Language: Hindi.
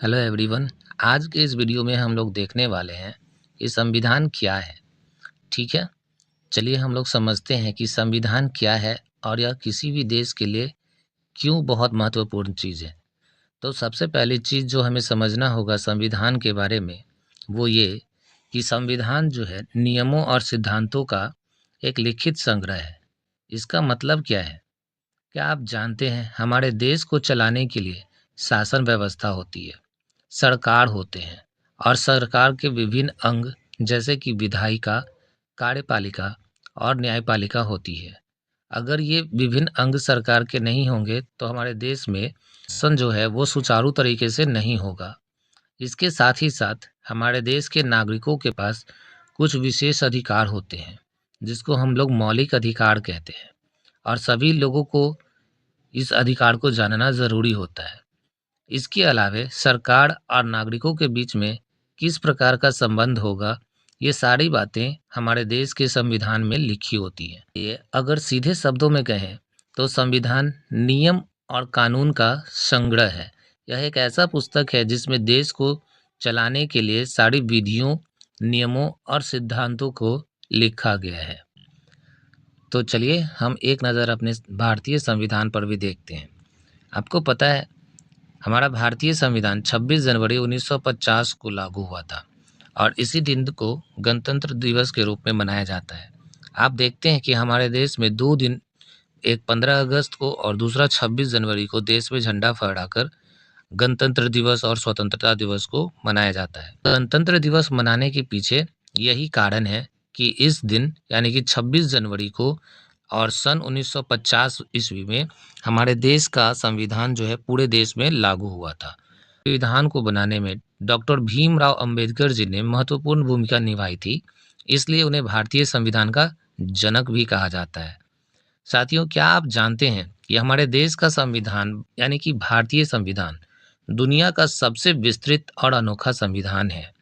Hello everyone. आज के इस वीडियो में हम लोग देखने वाले हैं कि संविधान क्या है। ठीक है, चलिए हम लोग समझते हैं कि संविधान क्या है और यह किसी भी देश के लिए क्यों बहुत महत्वपूर्ण चीज़ है। तो सबसे पहली चीज़ जो हमें समझना होगा संविधान के बारे में वो ये कि संविधान जो है नियमों और सिद्धांतों का एक लिखित संग्रह है। इसका मतलब क्या है? क्या आप जानते हैं हमारे देश को चलाने के लिए शासन व्यवस्था होती है, सरकार होते हैं और सरकार के विभिन्न अंग जैसे कि विधायिका, कार्यपालिका और न्यायपालिका होती है। अगर ये विभिन्न अंग सरकार के नहीं होंगे तो हमारे देश में शासन जो है वो सुचारू तरीके से नहीं होगा। इसके साथ ही साथ हमारे देश के नागरिकों के पास कुछ विशेष अधिकार होते हैं जिसको हम लोग मौलिक अधिकार कहते हैं और सभी लोगों को इस अधिकार को जानना ज़रूरी होता है। इसके अलावे सरकार और नागरिकों के बीच में किस प्रकार का संबंध होगा, ये सारी बातें हमारे देश के संविधान में लिखी होती हैं। ये अगर सीधे शब्दों में कहें तो संविधान नियम और कानून का संग्रह है। यह एक ऐसा पुस्तक है जिसमें देश को चलाने के लिए सारी विधियों, नियमों और सिद्धांतों को लिखा गया है। तो चलिए हम एक नज़र अपने भारतीय संविधान पर भी देखते हैं। आपको पता है हमारा भारतीय संविधान 26 जनवरी 1950 को लागू हुआ था और इसी दिन को गणतंत्र दिवस के रूप में मनाया जाता है। आप देखते हैं कि हमारे देश में 2 दिन, एक 15 अगस्त को और दूसरा 26 जनवरी को देश में झंडा फहराकर गणतंत्र दिवस और स्वतंत्रता दिवस को मनाया जाता है। गणतंत्र दिवस मनाने के पीछे यही कारण है कि इस दिन यानी कि 26 जनवरी को और सन 1950 ईस्वी में हमारे देश का संविधान जो है पूरे देश में लागू हुआ था। संविधान को बनाने में डॉक्टर भीमराव अंबेडकर जी ने महत्वपूर्ण भूमिका निभाई थी, इसलिए उन्हें भारतीय संविधान का जनक भी कहा जाता है। साथियों, क्या आप जानते हैं कि हमारे देश का संविधान यानी कि भारतीय संविधान दुनिया का सबसे विस्तृत और अनोखा संविधान है।